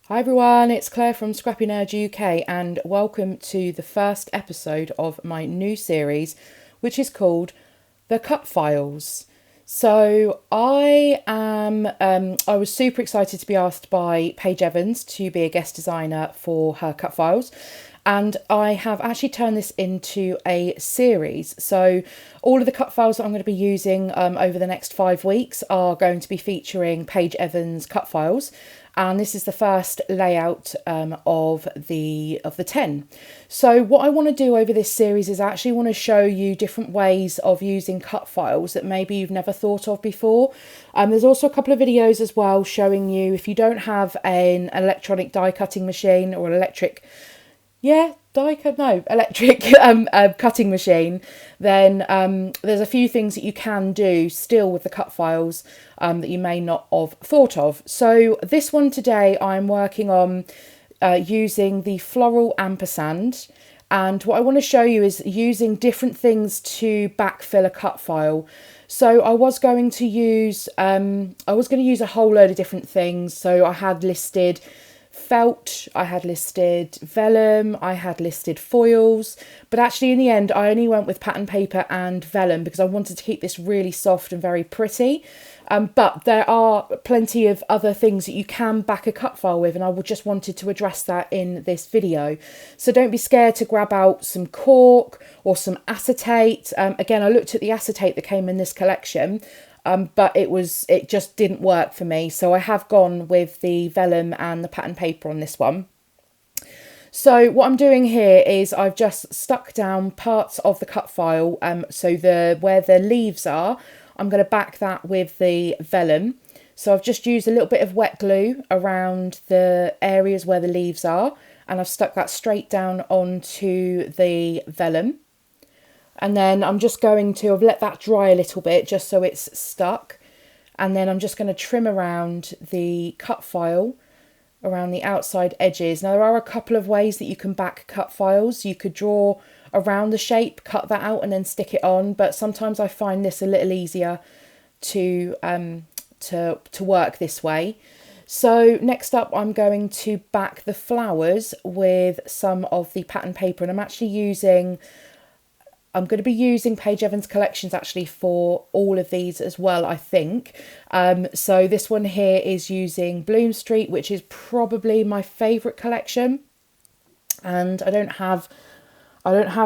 Hi everyone, it's Claire from Scrappynerduk UK and welcome to the first episode of my new series, which is called The Cut Files. I was super excited to be asked by Paige Evans to be a guest designer for her Cut Files. And I have actually turned this into a series. So all of the cut files that I'm going to be using over the next 5 weeks are going to be featuring Paige Evans cut files. And this is the first layout of the 10. So what I want to do over this series is actually want to show you different ways of using cut files that maybe you've never thought of before. There's also a couple of videos as well showing you, if you don't have an electronic die cutting machine or an electric electric cutting machine, then there's a few things that you can do still with the cut files that you may not have thought of. So this one today I'm working on using the floral ampersand, and what I want to show you is using different things to backfill a cut file. So I was going to use a whole load of different things. So I had listed felt, I had listed vellum, I had listed foils, but actually in the end I only went with pattern paper and vellum because I wanted to keep this really soft and very pretty. But there are plenty of other things that you can back a cut file with, and I just wanted to address that in this video. So don't be scared to grab out some cork or some acetate. Again, I looked at the acetate that came in this collection, but it just didn't work for me. So I have gone with the vellum and the pattern paper on this one. So what I'm doing here is I've just stuck down parts of the cut file. So where the leaves are, I'm going to back that with the vellum. So I've just used a little bit of wet glue around the areas where the leaves are, and I've stuck that straight down onto the vellum. And then I'm just going to let that dry a little bit just so it's stuck. And then I'm just going to trim around the cut file around the outside edges. Now there are a couple of ways that you can back cut files. You could draw around the shape, cut that out and then stick it on. But sometimes I find this a little easier to work this way. So next up I'm going to back the flowers with some of the pattern paper, and I'm going to be using Paige Evans collections actually for all of these as well, I think. So this one here is using Bloom Street, which is probably my favourite collection. And I don't have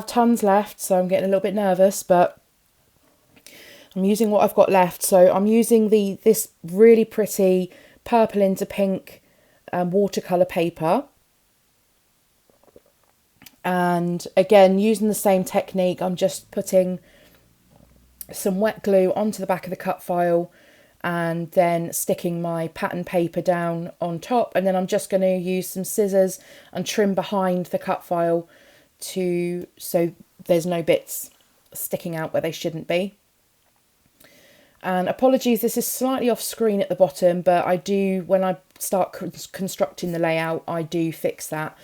tons left, so I'm getting a little bit nervous, but I'm using what I've got left. So I'm using this really pretty purple into pink watercolour paper. And again, using the same technique, I'm just putting some wet glue onto the back of the cut file and then sticking my pattern paper down on top. And then I'm just going to use some scissors and trim behind the cut file so there's no bits sticking out where they shouldn't be. And apologies, this is slightly off screen at the bottom, but when I start constructing the layout, I do fix that.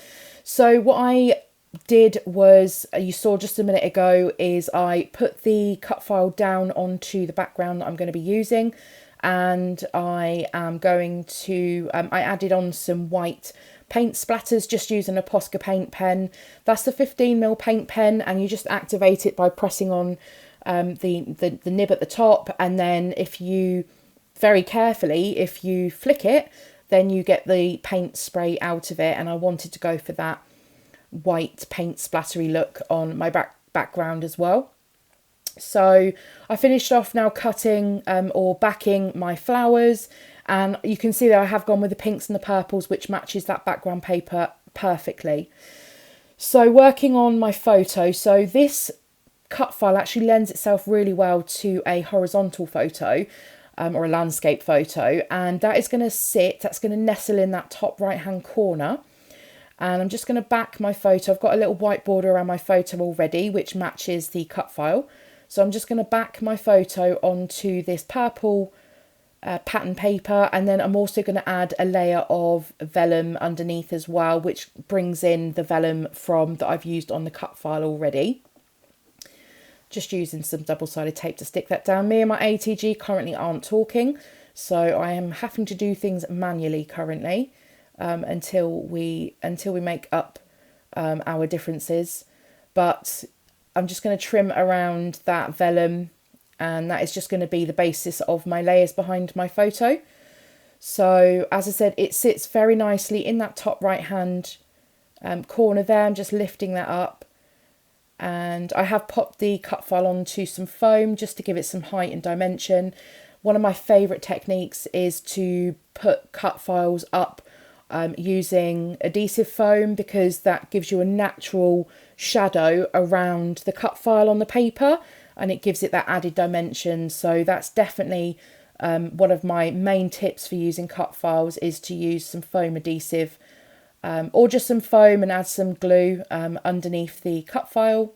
So what I did was, you saw just a minute ago, is I put the cut file down onto the background that I'm going to be using, and I added on some white paint splatters just using a Posca paint pen. That's the 15mm paint pen, and you just activate it by pressing on the nib at the top, and then if you flick it, then you get the paint spray out of it. And I wanted to go for that white paint splattery look on my background as well. So I finished off now cutting or backing my flowers, and you can see that I have gone with the pinks and the purples, which matches that background paper perfectly. So working on my photo, so this cut file actually lends itself really well to a horizontal photo or a landscape photo, and that's going to nestle in that top right hand corner. And I'm just going to back my photo. I've got a little white border around my photo already, which matches the cut file. So I'm just going to back my photo onto this purple pattern paper, and then I'm also going to add a layer of vellum underneath as well, which brings in the vellum that I've used on the cut file already. Just using some double-sided tape to stick that down. Me and my ATG currently aren't talking, so I am having to do things manually currently. until we make up our differences. But I'm just going to trim around that vellum, and that is just going to be the basis of my layers behind my photo. So as I said, it sits very nicely in that top right hand corner there. I'm just lifting that up, and I have popped the cut file onto some foam just to give it some height and dimension. One of my favourite techniques is to put cut files up using adhesive foam, because that gives you a natural shadow around the cut file on the paper, and it gives it that added dimension. So that's definitely one of my main tips for using cut files, is to use some foam adhesive, or just some foam and add some glue underneath the cut file.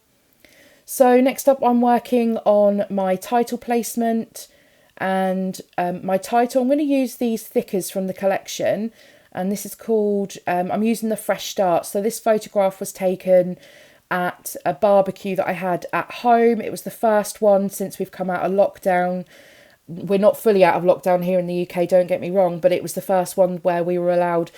So next up, I'm working on my title placement, and my title, I'm going to use these thickers from the collection, and this is called, I'm using the Fresh Start. So this photograph was taken at a barbecue that I had at home. It was the first one since we've come out of lockdown. We're not fully out of lockdown here in the UK, don't get me wrong, but it was the first one where we were allowed,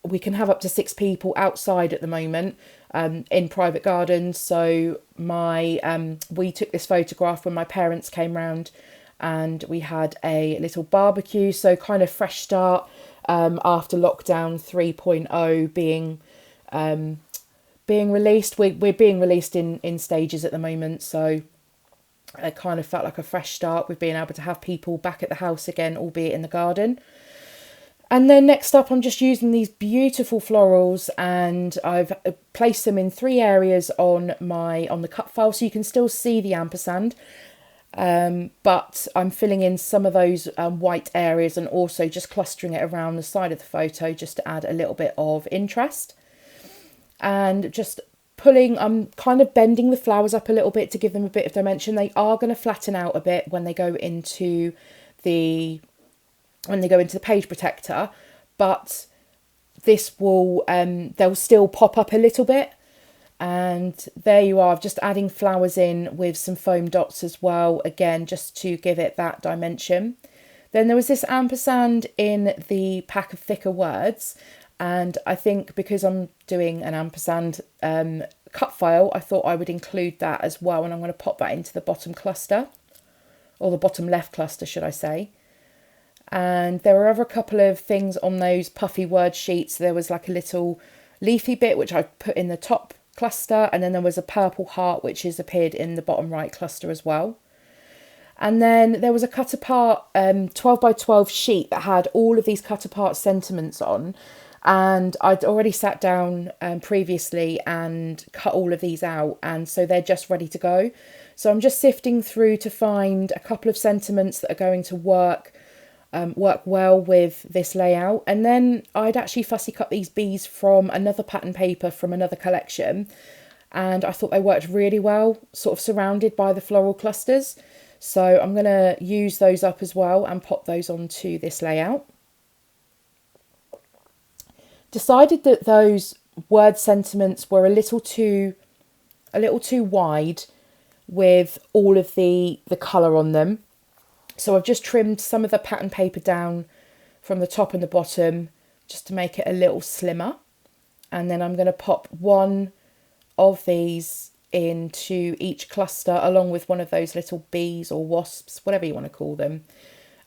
we can have up to 6 people outside at the moment in private gardens. So we took this photograph when my parents came round, and we had a little barbecue. So kind of fresh start after lockdown 3.0 being released. We're being released in stages at the moment, so it kind of felt like a fresh start with being able to have people back at the house again, albeit in the garden. And then next up, I'm just using these beautiful florals, and I've placed them in 3 areas on the cut file, so you can still see the ampersand. But I'm filling in some of those white areas, and also just clustering it around the side of the photo just to add a little bit of interest. And just I'm kind of bending the flowers up a little bit to give them a bit of dimension. They are going to flatten out a bit when they go into the page protector, but this will they'll still pop up a little bit. And there you are, just adding flowers in with some foam dots as well, again just to give it that dimension. Then there was this ampersand in the pack of thicker words, and I think because I'm doing an ampersand cut file, I thought I would include that as well, and I'm going to pop that into the bottom cluster, or the bottom left cluster should I say. And there were a couple of things on those puffy word sheets. There was like a little leafy bit which I put in the top cluster, and then there was a purple heart which has appeared in the bottom right cluster as well. And then there was a cut apart 12 by 12 sheet that had all of these cut apart sentiments on, and I'd already sat down previously and cut all of these out, and so they're just ready to go. So I'm just sifting through to find a couple of sentiments that are going to work well with this layout. And then I'd actually fussy cut these bees from another pattern paper from another collection, and I thought they worked really well, sort of surrounded by the floral clusters. So I'm going to use those up as well and pop those onto this layout. Decided that those word sentiments were a little too wide with all of the colour on them. So I've just trimmed some of the pattern paper down from the top and the bottom just to make it a little slimmer. And then I'm going to pop one of these into each cluster along with one of those little bees or wasps, whatever you want to call them.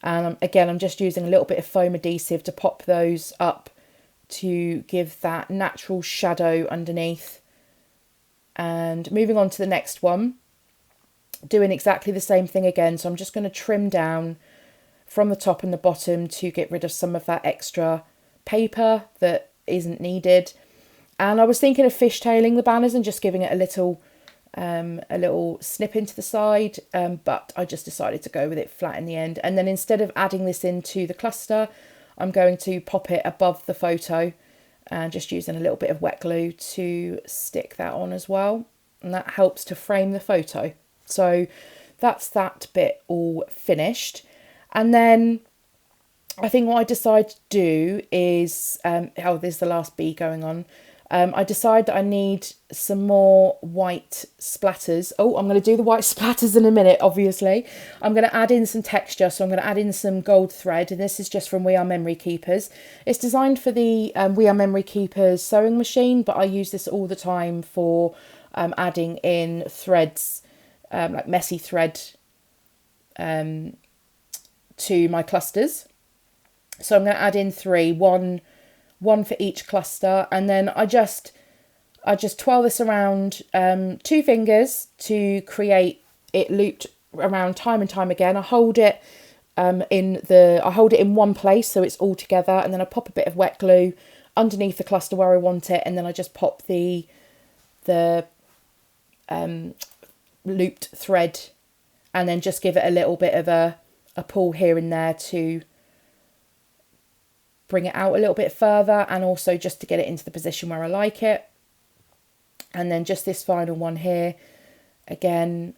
And again, I'm just using a little bit of foam adhesive to pop those up to give that natural shadow underneath. And moving on to the next one, doing exactly the same thing again. So I'm just going to trim down from the top and the bottom to get rid of some of that extra paper that isn't needed. And I was thinking of fishtailing the banners and just giving it a little snip into the side, but I just decided to go with it flat in the end. And then instead of adding this into the cluster, I'm going to pop it above the photo and just using a little bit of wet glue to stick that on as well. And that helps to frame the photo. So that's that bit all finished. And then I think what I decided to do is, there's the last bee going on. I decide that I need some more white splatters. Oh, I'm going to do the white splatters in a minute, obviously. I'm going to add in some texture, so I'm going to add in some gold thread, and this is just from We Are Memory Keepers. It's designed for the We Are Memory Keepers sewing machine, but I use this all the time for adding in threads, like messy thread, to my clusters. So I'm going to add in three, one for each cluster, and then I just twirl this around 2 fingers to create it looped around time and time again. I hold it in one place so it's all together, and then I pop a bit of wet glue underneath the cluster where I want it, and then I just pop the looped thread, and then just give it a little bit of a pull here and there to bring it out a little bit further, and also just to get it into the position where I like it. And then just this final one here, again,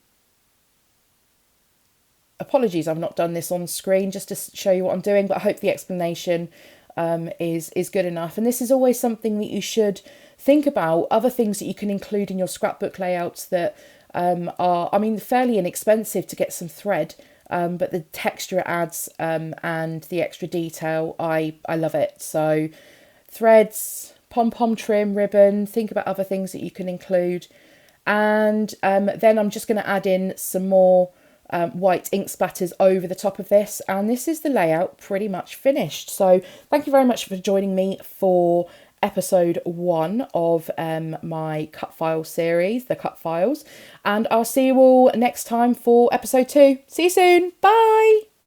apologies I've not done this on screen just to show you what I'm doing, but I hope the explanation is good enough. And this is always something that you should think about, other things that you can include in your scrapbook layouts that are, I mean, fairly inexpensive to get some thread, but the texture it adds and the extra detail, I love it. So threads, pom-pom trim, ribbon, think about other things that you can include. And then I'm just going to add in some more white ink splatters over the top of this, and this is the layout pretty much finished. So thank you very much for joining me for episode 1 of my cut file series, the cut files, and I'll see you all next time for episode 2. See you soon. Bye.